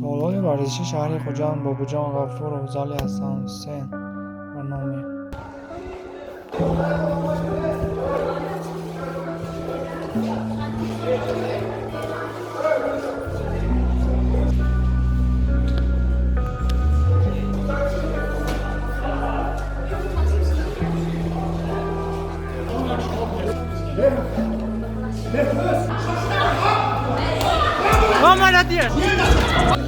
طالای ورزشی شهر خوجند با بوجان غفور و زالی حسن حسین و نامی. Vamos a la tierra.